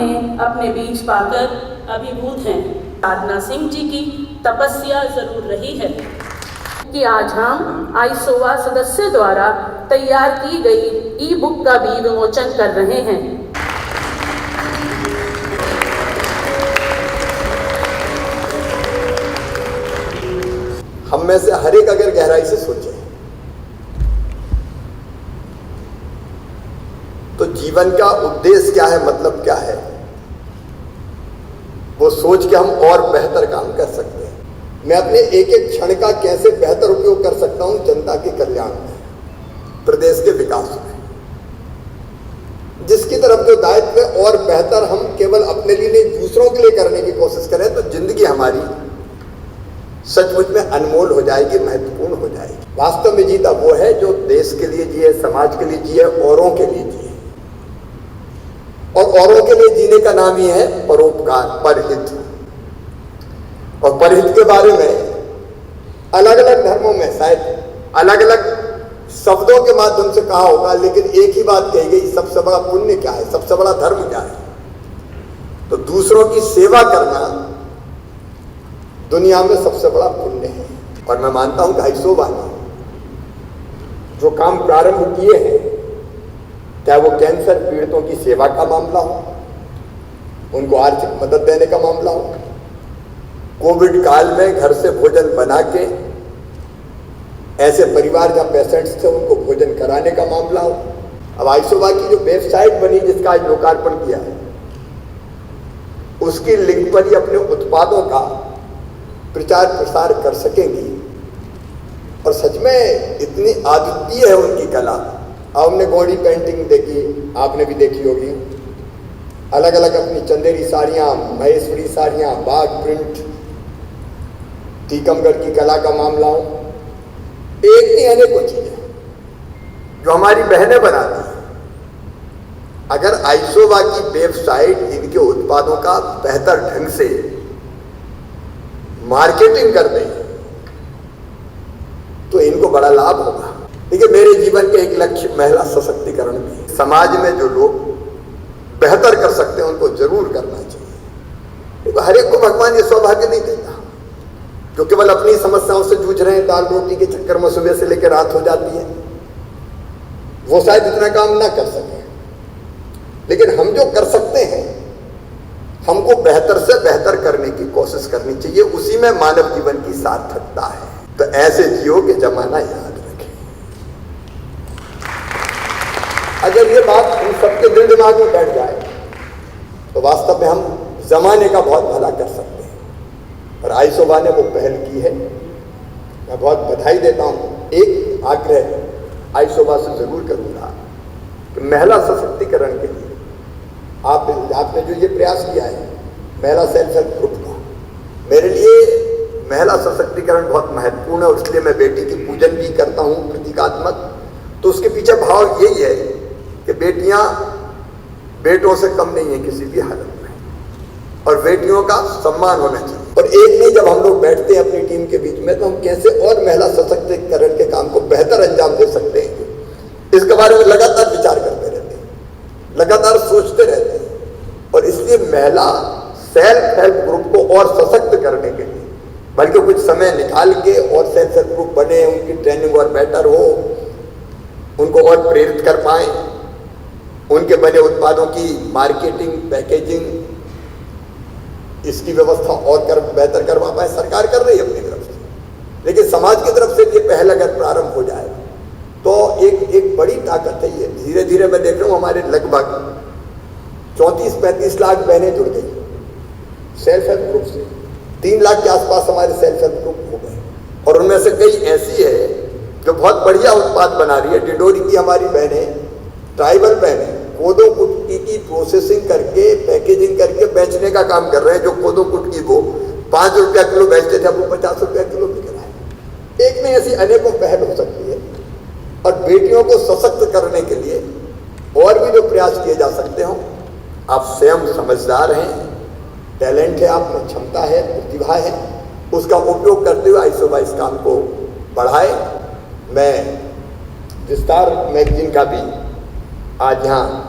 उन्हें अपने बीच पाकर अभिभूत हैं। साधना सिंह जी की तपस्या जरूर रही है कि आज हम आईसोवा सदस्य द्वारा तैयार की गई ई बुक का भी विमोचन कर रहे हैं। हम में से हर एक अगर गहराई से सोचे तो जीवन का उद्देश्य क्या है, मतलब क्या है, वो सोच के हम और बेहतर काम कर सकते हैं। मैं अपने एक एक क्षण का कैसे बेहतर उपयोग कर सकता हूं जनता के कल्याण में, प्रदेश के विकास में, जिसकी तरफ जो दायित्व है और बेहतर हम केवल अपने लिए नहीं दूसरों के लिए करने की कोशिश करें तो जिंदगी हमारी सचमुच में अनमोल हो जाएगी, महत्वपूर्ण हो जाएगी। वास्तव में जीता वो है जो देश के लिए जिए, समाज के लिए जिए, औरों के लिए जिए। और औरों के लिए जीने का नाम ही है परोपकार, परहित। और परहित के बारे में अलग अलग धर्मों में शायद अलग अलग शब्दों के माध्यम से कहा होगा, लेकिन एक ही बात कही गई, सबसे बड़ा पुण्य क्या है, सबसे बड़ा धर्म क्या है, तो दूसरों की सेवा करना दुनिया में सबसे बड़ा पुण्य है। और मैं मानता हूं कि आईसोवा ने जो काम प्रारंभ किए हैं, चाहे वो कैंसर पीड़ितों की सेवा का मामला हो, उनको आर्थिक मदद देने का मामला हो, कोविड काल में घर से भोजन बना के ऐसे परिवार जहां पेशेंट्स थे उनको भोजन कराने का मामला हो। अब आईसोवा की जो वेबसाइट बनी जिसका आज लोकार्पण किया है, उसकी लिंक पर ही अपने उत्पादों का प्रचार प्रसार कर सकेंगी। और सच में इतनी अद्वितीय है उनकी कला। अब हमने गौड़ी पेंटिंग देखी, आपने भी देखी होगी, अलग अलग अपनी चंदेरी साड़ियाँ, महेश्वरी साड़ियाँ, बाग प्रिंट, टीकमगढ़ की कला का मामला हो, एक नहीं अनेकों चीजें जो हमारी बहनें बनाती हैं। अगर आईसोवा की वेबसाइट इनके उत्पादों का बेहतर ढंग से मार्केटिंग कर दें तो इनको बड़ा लाभ होगा। देखिए, मेरे जीवन के एक लक्ष्य महिला सशक्तिकरण भी है। समाज में जो लोग बेहतर कर सकते हैं उनको जरूर करना चाहिए। देखो, हर एक को भगवान ये सौभाग्य नहीं देता जो केवल अपनी समस्याओं से जूझ रहे हैं, दाल रोटी के चक्कर में सुबह से लेकर रात हो जाती है, वो शायद इतना काम ना कर सके। लेकिन हम जो कर सकते हैं, हमको बेहतर से बेहतर करने की कोशिश करनी चाहिए। उसी में मानव जीवन की सार्थकता है। तो ऐसे जियो के जमाना याद रखें। अगर ये बात हम सबके दिल दिमाग में बैठ जाए तो वास्तव में हम जमाने का बहुत भला कर सकते हैं। और आईसोवा ने वो पहल की है, मैं बहुत बधाई देता हूँ। एक आग्रह आईसोवा से जरूर करूँगा कि महिला सशक्तिकरण के लिए आपने जो ये प्रयास किया है महिला सेल्फ हेल्प ग्रुप का, मेरे लिए महिला सशक्तिकरण बहुत महत्वपूर्ण है। और इसलिए मैं बेटी की पूजन भी करता हूँ प्रतीकात्मक। तो उसके पीछे भाव यही है कि बेटियां बेटों से कम नहीं है किसी भी हालत में, और बेटियों का सम्मान होना चाहिए। और एक नहीं, जब हम लोग बैठते हैं अपनी टीम के बीच में तो हम कैसे और महिला सशक्तिकरण के काम को बेहतर अंजाम दे सकते हैं, इसके बारे में लगातार विचार करते रहते हैं, लगातार सोचते रहते हैं। और इसलिए महिला सेल्फ हेल्प ग्रुप को और सशक्त करने के लिए बल्कि कुछ समय निकाल के और सेल्फ हेल्प ग्रुप बने, उनकी ट्रेनिंग और बेटर हो, उनको और प्रेरित कर पाए, उनके बने उत्पादों की मार्केटिंग, पैकेजिंग, इसकी व्यवस्था और बेहतर करवा पाए। सरकार कर रही है अपनी तरफ से, लेकिन समाज की तरफ से ये पहल अगर प्रारंभ हो जाए तो एक बड़ी ताकत है। ये धीरे धीरे मैं देख रहा हूँ हमारे लगभग 34-35 लाख बहनें जुड़ गई सेल्फ हेल्प ग्रुप से। 3 लाख के आसपास हमारे सेल्फ हेल्प ग्रुप हो गए, और उनमें से कई ऐसी है जो बहुत बढ़िया उत्पाद बना रही है। डिडोरी की हमारी बहनें, ट्राइबल बहनें कोदो कुटकी की प्रोसेसिंग करके, पैकेजिंग करके बेचने का काम कर रहे हैं। जो कोदो कुटकी वो 5 रुपया किलो बेचते थे, अब वो 50 रुपया किलो बिक रहा है। एक में ऐसी अनेकों पहल हो सकती है। और बेटियों को सशक्त करने के लिए और भी जो प्रयास किए जा सकते हो, आप स्वयं समझदार हैं, टैलेंट है, आप में क्षमता है, प्रतिभा है, उसका उपयोग करते हुए आईसोवा इस काम को बढ़ाए। मैं विस्तार मैगजीन का भी आज यहाँ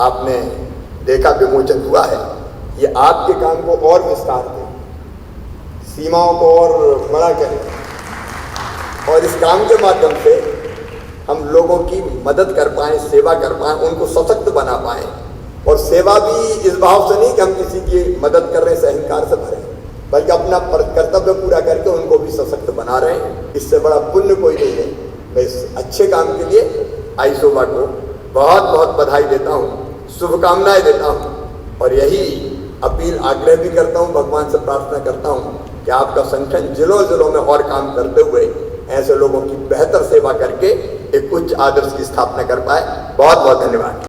आपने देखा, विमोचन हुआ है, ये आपके काम को और विस्तार दे, सीमाओं को और बड़ा करें और इस काम के माध्यम से हम लोगों की मदद कर पाएं, सेवा कर पाएं, उनको सशक्त बना पाएं। और सेवा भी इस भाव से नहीं कि हम किसी की मदद कर रहे हैं अहंकार से भरे, बल्कि अपना कर्तव्य पूरा करके उनको भी सशक्त बना रहे हैं। इससे बड़ा पुण्य कोई नहीं है। मैं इस अच्छे काम के लिए आईसोबा को बहुत बहुत बधाई देता हूँ, शुभकामनाएं देता हूँ और यही अपील आग्रह भी करता हूँ, भगवान से प्रार्थना करता हूँ कि आपका संगठन जिलों जिलों में और काम करते हुए ऐसे लोगों की बेहतर सेवा करके एक उच्च आदर्श की स्थापना कर पाए। बहुत बहुत धन्यवाद।